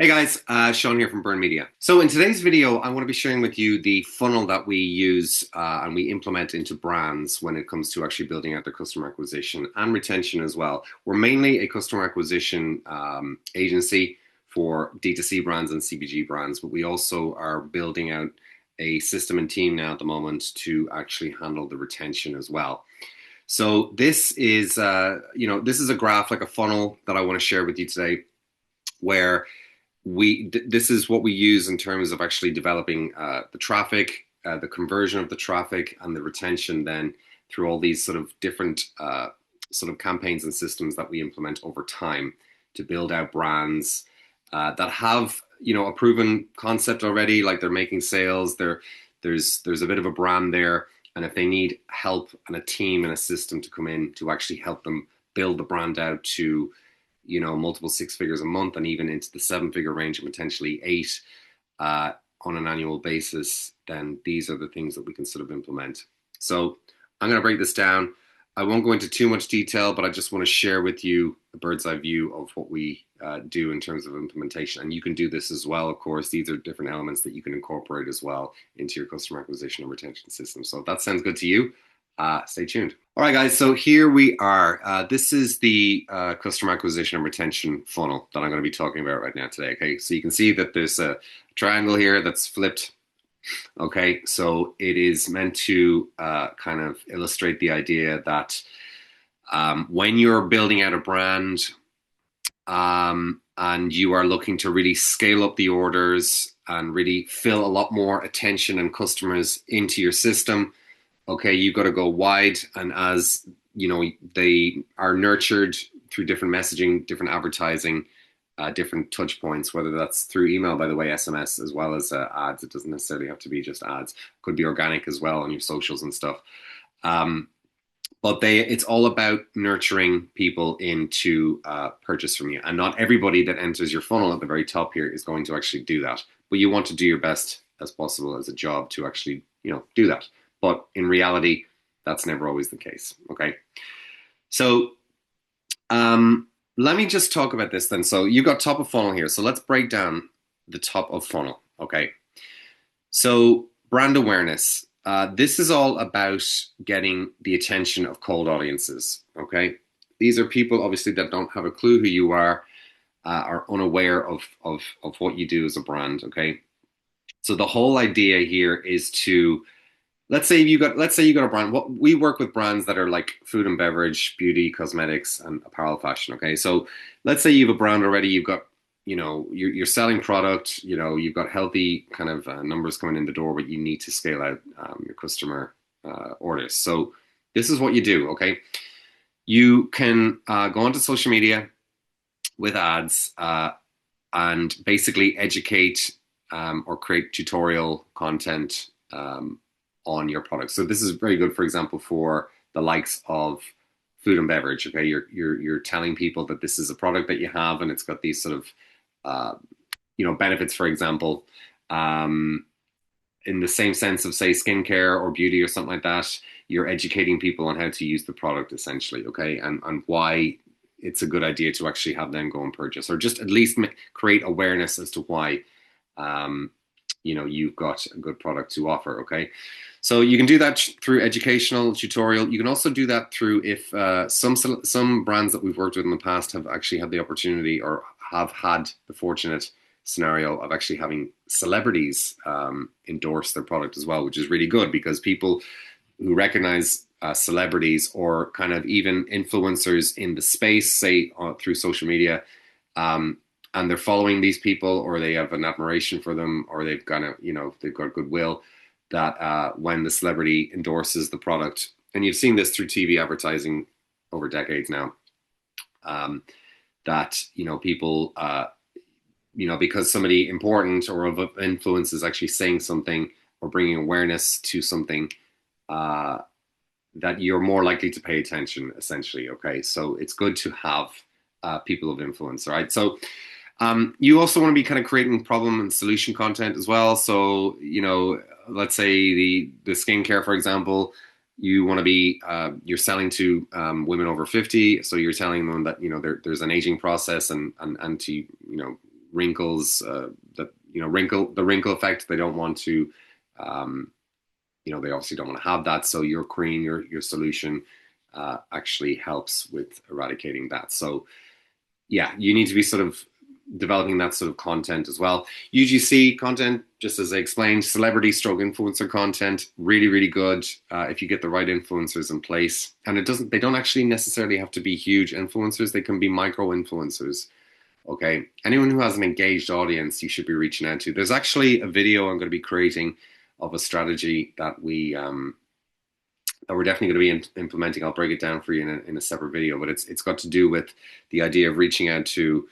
Hey guys, Sean here from Byrne Media. So in today's video, I want to be sharing with you the funnel that we use and we implement into brands when it comes to actually building out their customer acquisition and retention as well. We're mainly a customer acquisition agency for D2C brands and CPG brands, but we also are building out a system and team now at the moment to actually handle the retention as well. So this is a graph, like a funnel that I want to share with you today, where this is what we use in terms of actually developing the traffic, the conversion of the traffic, and the retention then through all these sort of different sort of campaigns and systems that we implement over time to build out brands that have a proven concept already, like they're making sales. There's a bit of a brand there, and if they need help and a team and a system to come in to actually help them build the brand out to multiple six figures a month and even into the seven-figure range and potentially eight on an annual basis, then these are the things that we can sort of implement. So I'm going to break this down. I won't go into too much detail, but I just want to share with you a bird's eye view of what we do in terms of implementation. And you can do this as well, of course. These are different elements that you can incorporate as well into your customer acquisition and retention system. So if that sounds good to you, stay tuned. All right, guys, so here we are. This is the customer acquisition and retention funnel that I'm going to be talking about right now today. Okay, so you can see that there's a triangle here that's flipped. Okay, so it is meant to kind of illustrate the idea that when you're building out a brand and you are looking to really scale up the orders and really fill a lot more attention and customers into your system, okay, you've got to go wide. And as they are nurtured through different messaging, different advertising, different touch points, whether that's through email, by the way, SMS, as well as ads. It doesn't necessarily have to be just ads. It could be organic as well on your socials and stuff. But it's all about nurturing people into purchase from you. And not everybody that enters your funnel at the very top here is going to actually do that. But you want to do your best as possible as a job to actually, do that. But in reality, that's never always the case. Okay. So let me just talk about this then. So you've got top of funnel here. So let's break down the top of funnel. Okay. So brand awareness. This is all about getting the attention of cold audiences. Okay. These are people obviously that don't have a clue who you are unaware of what you do as a brand. Okay. So the whole idea here is to let's say you got a brand. What we work with brands that are like food and beverage, beauty, cosmetics, and apparel fashion. Okay, so let's say you have a brand already. You've got you're selling product. You've got healthy kind of numbers coming in the door, but you need to scale out your customer orders. So this is what you do. Okay, you can go onto social media with ads and basically educate or create tutorial content on your product. So this is very good, for example, for the likes of food and beverage. Okay, you're telling people that this is a product that you have, and it's got these sort of benefits. For example, in the same sense of say skincare or beauty or something like that, you're educating people on how to use the product essentially. Okay, and why it's a good idea to actually have them go and purchase, or just at least create awareness as to why you've got a good product to offer. Okay. So you can do that through educational tutorial. You can also do that through if some brands that we've worked with in the past have actually had the opportunity or have had the fortunate scenario of actually having celebrities endorse their product as well, which is really good because people who recognize celebrities or kind of even influencers in the space, say through social media, and they're following these people, or they have an admiration for them, or they've got goodwill, that when the celebrity endorses the product, and you've seen this through TV advertising over decades now, that people because somebody important or of influence is actually saying something or bringing awareness to something, that you're more likely to pay attention essentially. Okay, so it's good to have people of influence. All right, so you also want to be kind of creating problem and solution content as well. So, let's say the skincare, for example, you want to be, you're selling to women over 50. So you're telling them that, there's an aging process and to, wrinkles, that the wrinkle effect. They don't want to, they obviously don't want to have that. So your cream, your solution, actually helps with eradicating that. So yeah, you need to be sort of developing that sort of content as well. UGC content, just as I explained, celebrity stroke influencer content, really, really good if you get the right influencers in place. And they don't actually necessarily have to be huge influencers. They can be micro influencers. Okay. Anyone who has an engaged audience, you should be reaching out to. There's actually a video I'm going to be creating of a strategy that we're definitely going to be implementing. I'll break it down for you in a separate video, but it's got to do with the idea of reaching out to,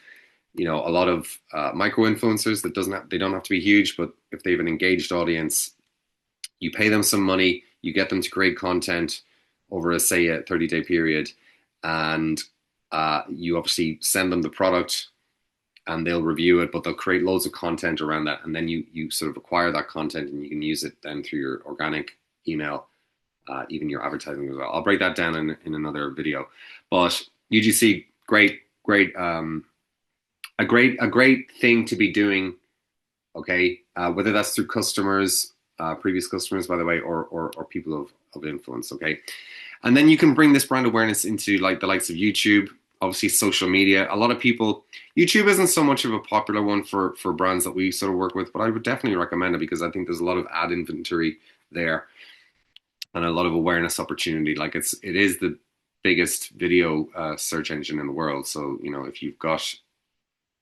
a lot of micro influencers they don't have to be huge, but if they have an engaged audience, you pay them some money, you get them to create content over say a 30-day period, and you obviously send them the product and they'll review it, but they'll create loads of content around that. And then you sort of acquire that content and you can use it then through your organic email, even your advertising as well. I'll break that down in another video. But UGC, a great thing to be doing. Okay, whether that's through customers, previous customers, by the way, or people of influence. Okay, and then you can bring this brand awareness into like the likes of YouTube, obviously social media. A lot of people, YouTube isn't so much of a popular one for brands that we sort of work with, but I would definitely recommend it because I think there's a lot of ad inventory there and a lot of awareness opportunity. Like it is the biggest video search engine in the world. So, if you've got,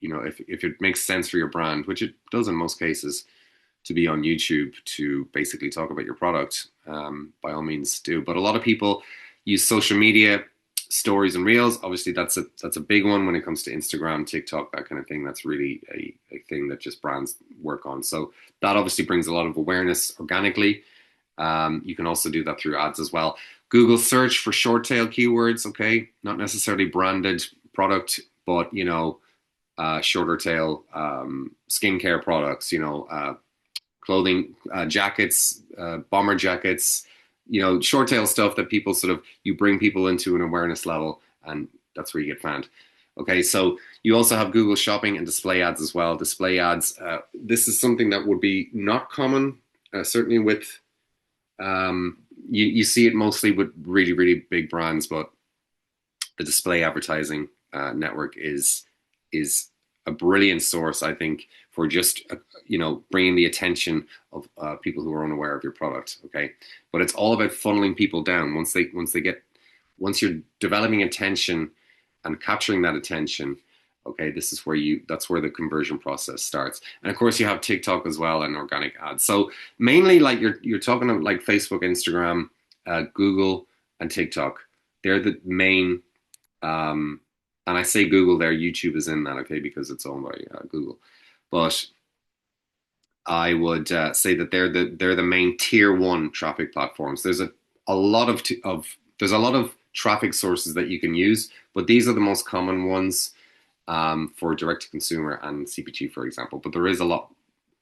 if it makes sense for your brand, which it does in most cases, to be on YouTube to basically talk about your product, by all means do. But a lot of people use social media, stories and reels. Obviously that's a big one when it comes to Instagram, TikTok, that kind of thing. That's really a thing that just brands work on. So that obviously brings a lot of awareness organically. You can also do that through ads as well. Google search for short tail keywords. Okay, not necessarily branded product, but shorter tail skincare products, clothing, jackets, bomber jackets, short tail stuff that people you bring people into an awareness level, and that's where you get found. Okay, so you also have Google Shopping and display ads as well. Display ads, this is something that would be not common, certainly with, you see it mostly with really, really big brands, but the display advertising network is a brilliant source, I think, for just bringing the attention of people who are unaware of your product. Okay, but it's all about funneling people down. Once you're developing attention and capturing that attention, okay, that's where the conversion process starts. And of course, you have TikTok as well and organic ads. So mainly, like you're talking about like Facebook, Instagram, Google, and TikTok. They're the main. And I say Google there, YouTube is in that, okay, because it's owned by Google. But I would say that they're the main tier one traffic platforms. There's a lot of traffic sources that you can use, but these are the most common ones for direct to consumer and CPG, for example. But there is a lot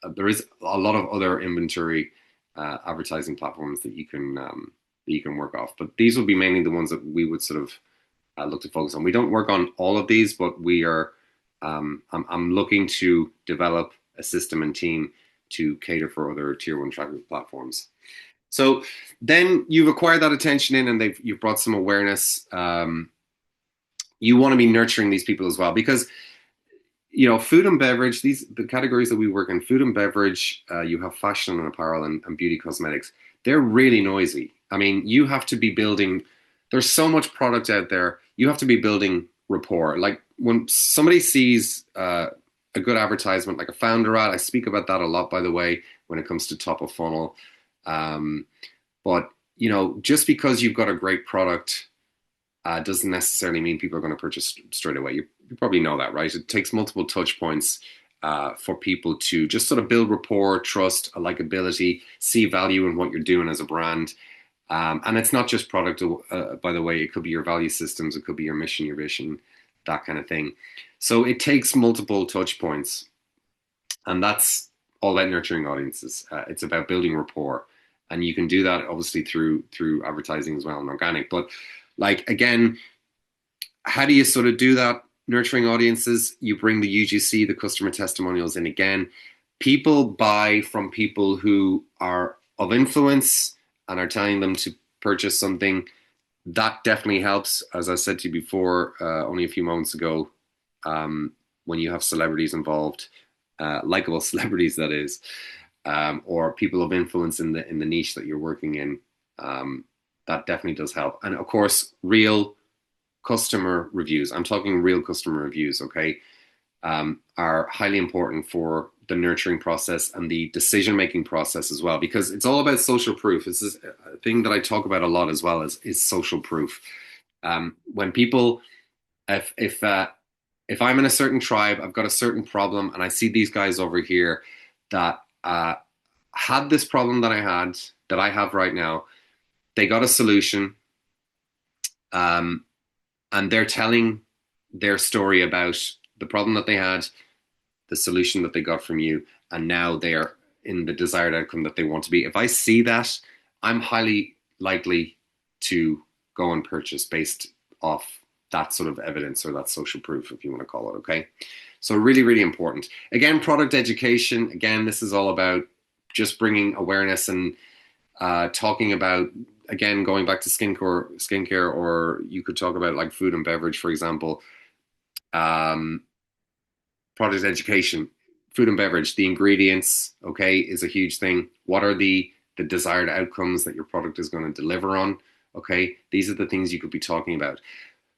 of other inventory advertising platforms that you can work off. But these would be mainly the ones that we would sort of look to focus on. We don't work on all of these, but we are. I'm looking to develop a system and team to cater for other tier one traffic platforms. So then you've acquired that attention and you've brought some awareness. You want to be nurturing these people as well, because food and beverage, the categories that we work in, food and beverage, you have fashion and apparel and beauty cosmetics. They're really noisy. I mean, you have to be building. There's so much product out there. You have to be building rapport. Like when somebody sees a good advertisement, like a founder ad, I speak about that a lot, by the way, when it comes to top of funnel. But just because you've got a great product doesn't necessarily mean people are going to purchase straight away. You probably know that, right? It takes multiple touch points for people to just sort of build rapport, trust, a likability, see value in what you're doing as a brand. And it's not just product, by the way. It could be your value systems, it could be your mission, your vision, that kind of thing. So it takes multiple touch points, and that's all about nurturing audiences. It's about building rapport, and you can do that obviously through advertising as well and organic. But like again, how do you sort of do that? nurturing audiences, you bring the UGC, the customer testimonials in again. People buy from people who are of influence and are telling them to purchase something. That definitely helps. As I said to you before, only a few moments ago, when you have celebrities involved, likable celebrities, that is, or people of influence in the niche that you're working in, that definitely does help. And of course, real customer reviews. I'm talking real customer reviews, okay, are highly important for the nurturing process and the decision-making process as well, because it's all about social proof. This is a thing that I talk about a lot as well, is social proof. When people, if I'm in a certain tribe, I've got a certain problem, and I see these guys over here that had this problem that I have right now, they got a solution, and they're telling their story about the problem that they had, the solution that they got from you, and now they are in the desired outcome that they want to be. If I see that, I'm highly likely to go and purchase based off that sort of evidence, or that social proof, if you want to call it, okay? So really, really important. Again, product education. Again, this is all about just bringing awareness and talking about, again, going back to skincare, or you could talk about like food and beverage, for example. Product education, food and beverage, the ingredients, okay, is a huge thing. What are the desired outcomes that your product is going to deliver on? Okay, these are the things you could be talking about.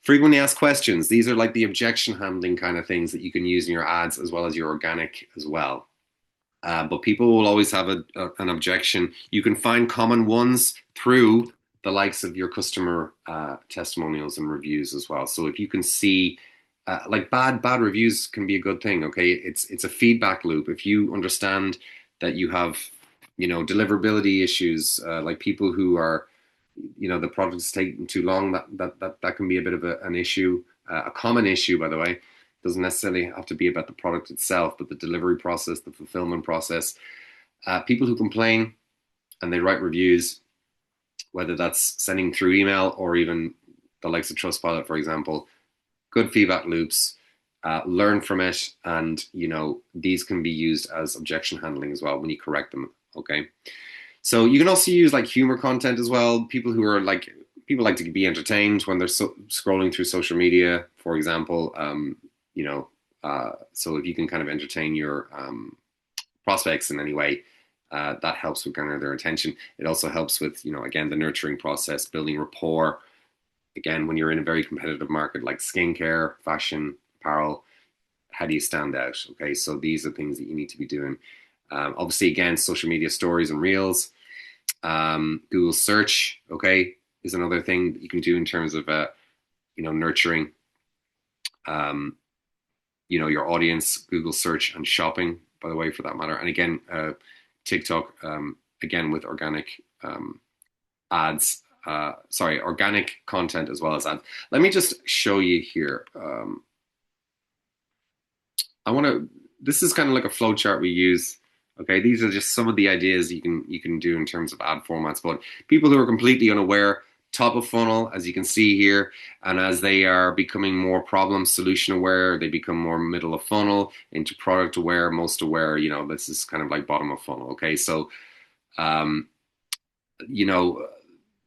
Frequently asked questions. These are like the objection handling kind of things that you can use in your ads as well as your organic as well. But people will always have an objection. You can find common ones through the likes of your customer testimonials and reviews as well. So if you can see, like bad reviews can be a good thing. Okay, it's a feedback loop. If you understand that you have, deliverability issues, like people who are, the product is taking too long, that can be a bit of an issue, a common issue, by the way. Doesn't necessarily have to be about the product itself, but the delivery process, the fulfillment process. People who complain and they write reviews, whether that's sending through email or even the likes of Trustpilot, for example, good feedback loops, learn from it, and these can be used as objection handling as well when you correct them. Okay, so you can also use like humor content as well. People like to be entertained when they're scrolling through social media, for example. So if you can kind of entertain your prospects in any way, that helps with garner their attention. It also helps with, again, the nurturing process, building rapport. Again, when you're in a very competitive market like skincare, fashion, apparel, how do you stand out? Okay, so these are things that you need to be doing. Obviously, again, social media stories and reels. Google search, okay, is another thing that you can do in terms of, nurturing, your audience. Google search and shopping, by the way, for that matter. And again, TikTok, again, with organic ads. Organic content as well as ads. Let me just show you here. This is kind of like a flow chart we use. Okay, these are just some of the ideas you can do in terms of ad formats. But people who are completely unaware, top of funnel, as you can see here, and as they are becoming more problem solution aware, they become more middle of funnel into product aware, most aware. This is kind of like bottom of funnel. Okay, so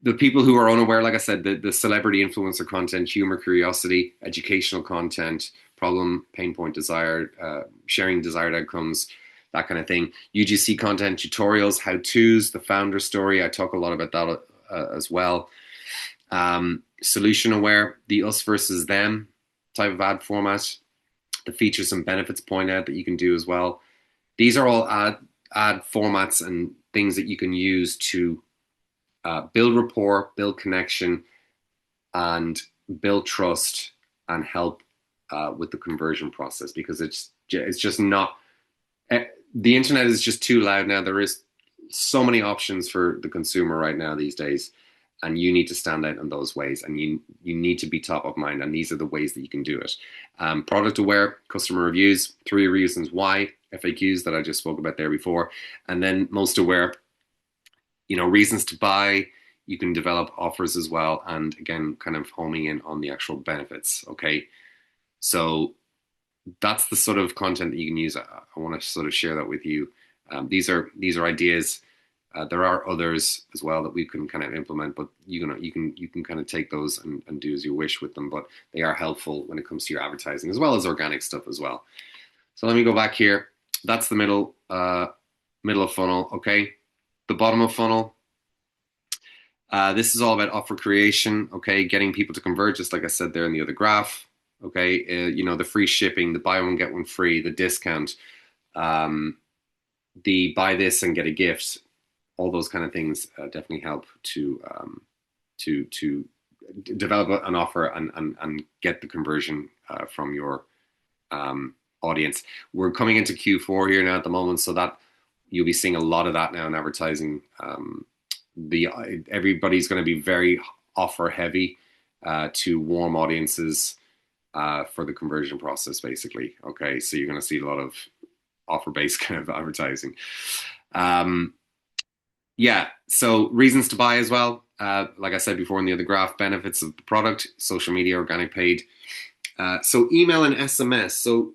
the people who are unaware, like I said, the celebrity influencer content, humor, curiosity, educational content, problem, pain point, desired, sharing desired outcomes, that kind of thing. UGC content, tutorials, how-tos, the founder story. I talk a lot about that as well. Solution aware, the us versus them type of ad format, the features and benefits point out that you can do as well. These are all ad formats and things that you can use to build rapport, build connection, and build trust, and help with the conversion process, because it's just not. The internet is just too loud now. There is so many options for the consumer right now these days, and you need to stand out in those ways, and you need to be top of mind, and these are the ways that you can do it. Product aware, customer reviews, 3 reasons why, FAQs that I just spoke about there before, and then most aware, reasons to buy. You can develop offers as well, and again, kind of homing in on the actual benefits. Okay, So that's the sort of content that you can use. I want to sort of share that with you. These are ideas. There are others as well that we can kind of implement, but you can kind of take those and do as you wish with them. But they are helpful when it comes to your advertising as well as organic stuff as well. So let me go back here. That's the middle of funnel. Okay, the bottom of funnel. This is all about offer creation. Okay, getting people to convert, just like I said there in the other graph. Okay, the free shipping, the buy one get one free, the discount, the buy this and get a gift. All those kind of things definitely help to develop an offer and get the conversion from your audience. We're coming into Q4 here now at the moment, so that you'll be seeing a lot of that now in advertising. Everybody's going to be very offer heavy to warm audiences for the conversion process, basically. Okay, so you're going to see a lot of offer-based kind of advertising. Yeah, so reasons to buy as well. Like I said before in the other graph, benefits of the product, social media, organic paid. So email and SMS. So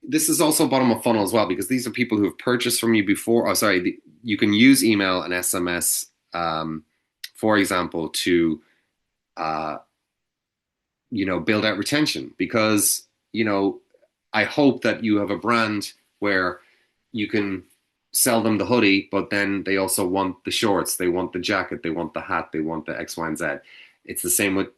this is also bottom of funnel as well, because these are people who have purchased from you before. Oh, sorry, you can use email and SMS, for example, to build out retention, because I hope that you have a brand where you can sell them the hoodie, but then they also want the shorts, they want the jacket, they want the hat, they want the X, Y, and Z. It's the same with,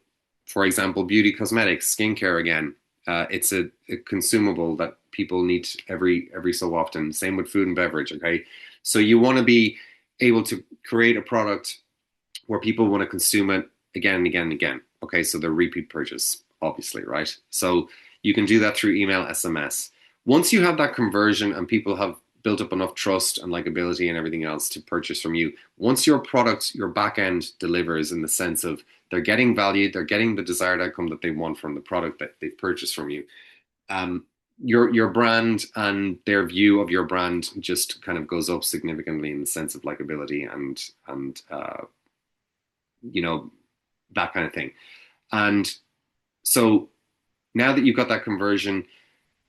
for example, beauty cosmetics, skincare again. It's a consumable that people need every so often. Same with food and beverage, okay? So you want to be able to create a product where people want to consume it again and again and again. Okay, so the repeat purchase, obviously, right? So you can do that through email, SMS. Once you have that conversion and people have built up enough trust and likability and everything else to purchase from you, once your product, your back end delivers in the sense of they're getting value, they're getting the desired outcome that they want from the product that they've purchased from you, your brand and their view of your brand just kind of goes up significantly in the sense of likability and that kind of thing. And so now that you've got that conversion,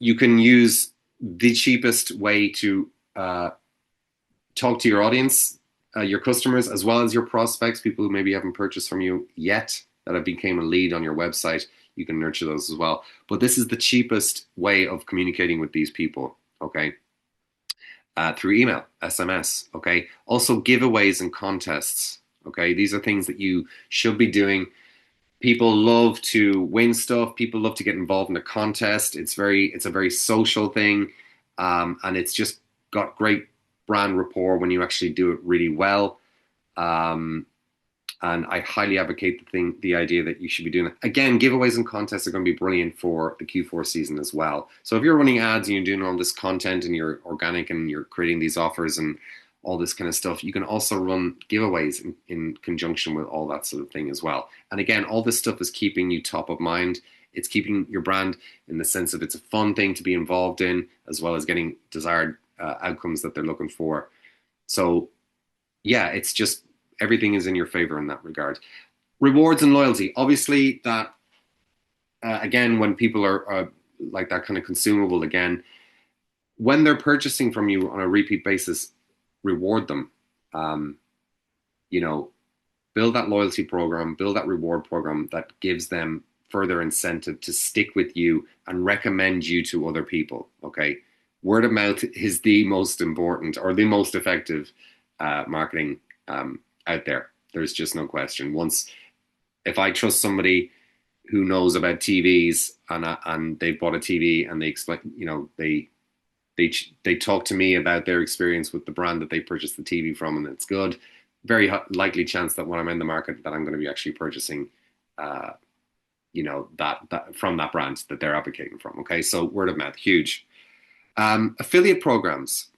you can use the cheapest way to talk to your audience, your customers, as well as your prospects, people who maybe haven't purchased from you yet that have become a lead on your website. You can nurture those as well. But this is the cheapest way of communicating with these people, okay? Through email, SMS, okay? Also giveaways and contests, okay? These are things that you should be doing. People love to win stuff. People love to get involved in a contest. It's a very social thing, and it's just got great brand rapport when you actually do it really well. And I highly advocate the idea that you should be doing it. Again, giveaways and contests are going to be brilliant for the Q4 season as well. So if you're running ads and you're doing all this content and you're organic and you're creating these offers and all this kind of stuff, you can also run giveaways in conjunction with all that sort of thing as well. And again, all this stuff is keeping you top of mind. It's keeping your brand in the sense of it's a fun thing to be involved in, as well as getting desired outcomes that they're looking for. So yeah, it's just everything is in your favor in that regard. Rewards and loyalty. Obviously that, again, when people are like that kind of consumable again, when they're purchasing from you on a repeat basis, reward them. Build that loyalty program, build that reward program that gives them further incentive to stick with you and recommend you to other people, okay? Word of mouth is the most important or the most effective marketing out there. There's just no question. If I trust somebody who knows about TVs and they've bought a TV and they explain, they talk to me about their experience with the brand that they purchased the TV from, and it's good. Very likely chance that when I'm in the market that I'm going to be actually purchasing, that from that brand that they're advocating from. Okay, so word of mouth, huge. Affiliate programs.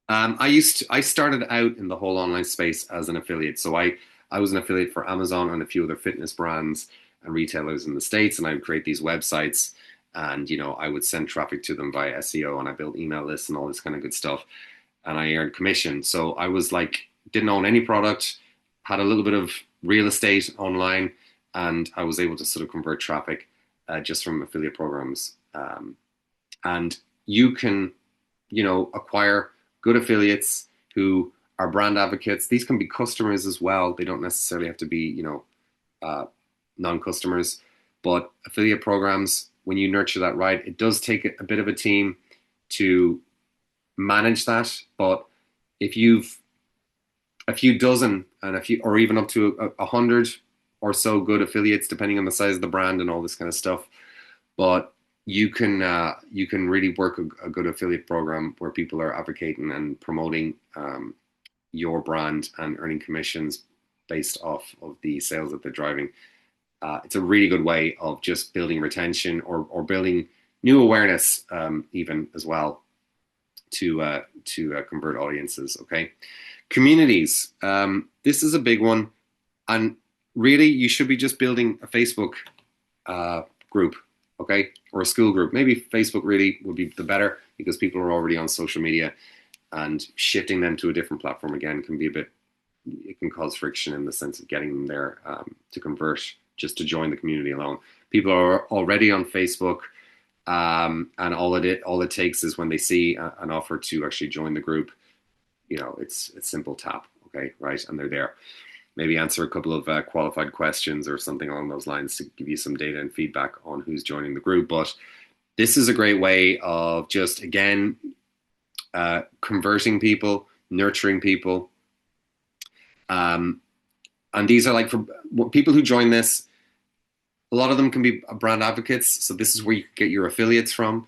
I started out in the whole online space as an affiliate. So I was an affiliate for Amazon and a few other fitness brands and retailers in the States, and I would create these websites, and I would send traffic to them via SEO, and I built email lists and all this kind of good stuff, and I earned commission. So I was like, didn't own any product, had a little bit of real estate online, and I was able to sort of convert traffic just from affiliate programs. And you can, acquire good affiliates who are brand advocates. These can be customers as well. They don't necessarily have to be, non-customers, but affiliate programs, when you nurture that right, it does take a bit of a team to manage that. But if you've a few dozen and a few, or even up to 100 or so good affiliates, depending on the size of the brand and all this kind of stuff, but you can really work a good affiliate program where people are advocating and promoting your brand and earning commissions based off of the sales that they're driving. It's a really good way of just building retention or building new awareness, even as well, to convert audiences. Okay, communities. This is a big one, and really, you should be just building a Facebook group, okay, or a school group. Maybe Facebook really would be the better because people are already on social media, and shifting them to a different platform again can be it can cause friction in the sense of getting them there to convert just to join the community alone. People are already on Facebook, and all it takes is when they see an offer to actually join the group, it's a simple tap, okay, right, and they're there. Maybe answer a couple of qualified questions or something along those lines to give you some data and feedback on who's joining the group. But this is a great way of just, again, converting people, nurturing people. And these are like for people who join this, a lot of them can be brand advocates. So this is where you get your affiliates from.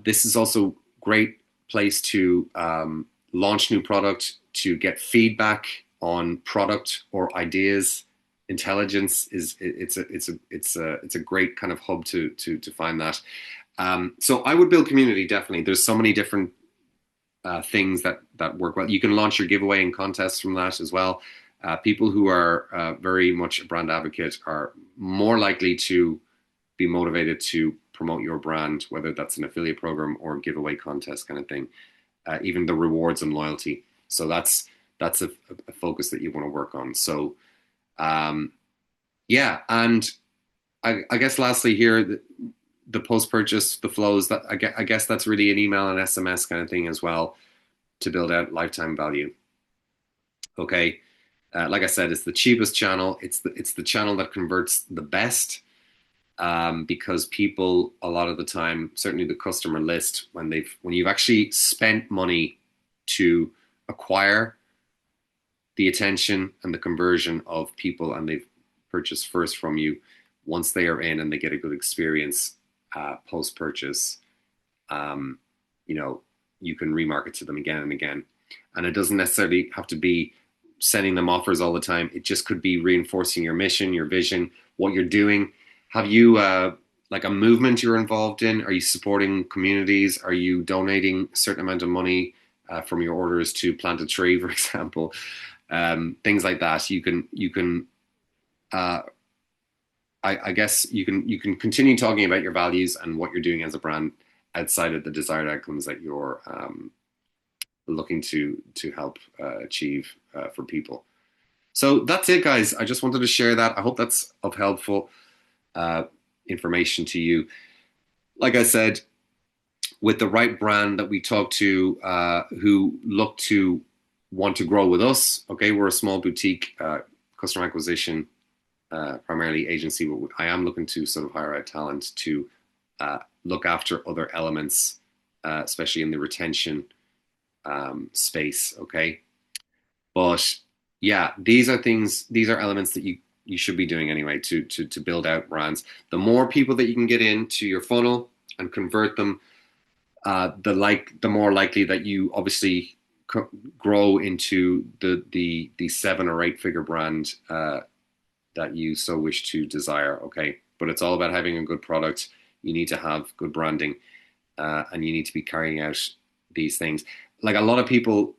This is also a great place to launch new product, to get feedback on product or ideas. Intelligence it's a great kind of hub to find that. So I would build community, definitely. There's so many different things that work well. You can launch your giveaway and contests from that as well. People who are very much a brand advocate are more likely to be motivated to promote your brand, whether that's an affiliate program or giveaway contest kind of thing. Even the rewards and loyalty. So that's a focus that you want to work on. So, yeah. And I guess lastly here, the post-purchase, the flows, that I guess that's really an email and SMS kind of thing as well to build out lifetime value. Okay. Like I said, it's the cheapest channel. It's the channel that converts the best, because people, a lot of the time, certainly the customer list, when you've actually spent money to acquire the attention and the conversion of people, and they've purchased first from you, once they are in and they get a good experience post-purchase, you can remarket to them again and again. And it doesn't necessarily have to be sending them offers all the time. It just could be reinforcing your mission, your vision, what you're doing. Have you like a movement you're involved in? Are you supporting communities? Are you donating a certain amount of money from your orders to plant a tree, for example? Things like that. You can I guess you can continue talking about your values and what you're doing as a brand outside of the desired outcomes that you're looking to help achieve for people. So that's it, guys. I just wanted to share that. I hope that's of helpful information to you. Like I said, with the right brand that we talk to who look to want to grow with us, okay, we're a small boutique customer acquisition primarily agency, but I am looking to sort of hire out talent to look after other elements, especially in the retention space, okay? But yeah, these are elements that you should be doing anyway to build out brands. The more people that you can get into your funnel and convert them, the more likely that you obviously grow into the 7 or 8 figure brand that you so wish to desire, okay? But it's all about having a good product. You need to have good branding, and you need to be carrying out these things. Like a lot of people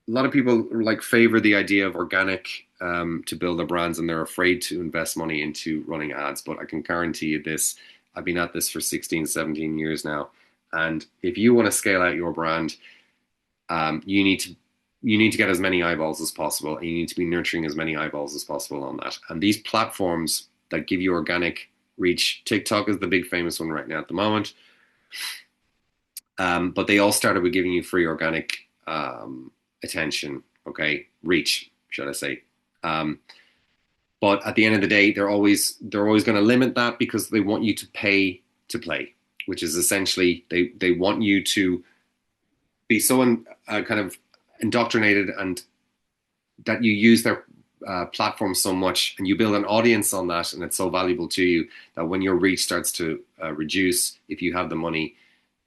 like favor the idea of organic to build their brands, and they're afraid to invest money into running ads. But I can guarantee you this, I've been at this for 16, 17 years now. And if you want to scale out your brand, you need to get as many eyeballs as possible, and you need to be nurturing as many eyeballs as possible on that. And these platforms that give you organic reach. TikTok is the big famous one right now at the moment. But they all started with giving you free organic attention, okay, reach, should I say. But at the end of the day, they're always going to limit that because they want you to pay to play, which is essentially they want you to be so kind of indoctrinated and that you use their platform so much and you build an audience on that, and it's so valuable to you that when your reach starts to reduce, if you have the money,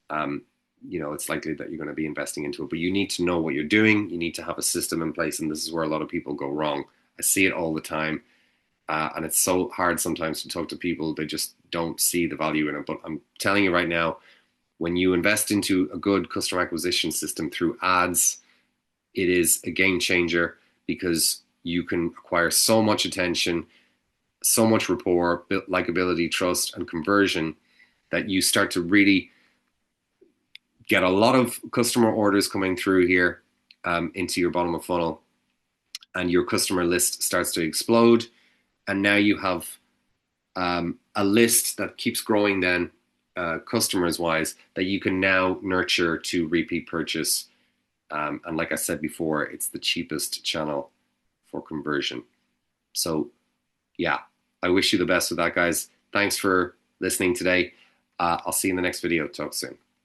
it's likely that you're going to be investing into it. But you need to know what you're doing. You need to have a system in place, and this is where a lot of people go wrong. I see it all the time. And it's so hard sometimes to talk to people. They just don't see the value in it. But I'm telling you right now, when you invest into a good customer acquisition system through ads, it is a game changer because you can acquire so much attention, so much rapport, likability, trust, and conversion that you start to really get a lot of customer orders coming through here into your bottom of funnel, and your customer list starts to explode. And now you have a list that keeps growing then, customers wise, that you can now nurture to repeat purchase. And like I said before, it's the cheapest channel for conversion. So yeah, I wish you the best with that, guys. Thanks for listening today. I'll see you in the next video. Talk soon.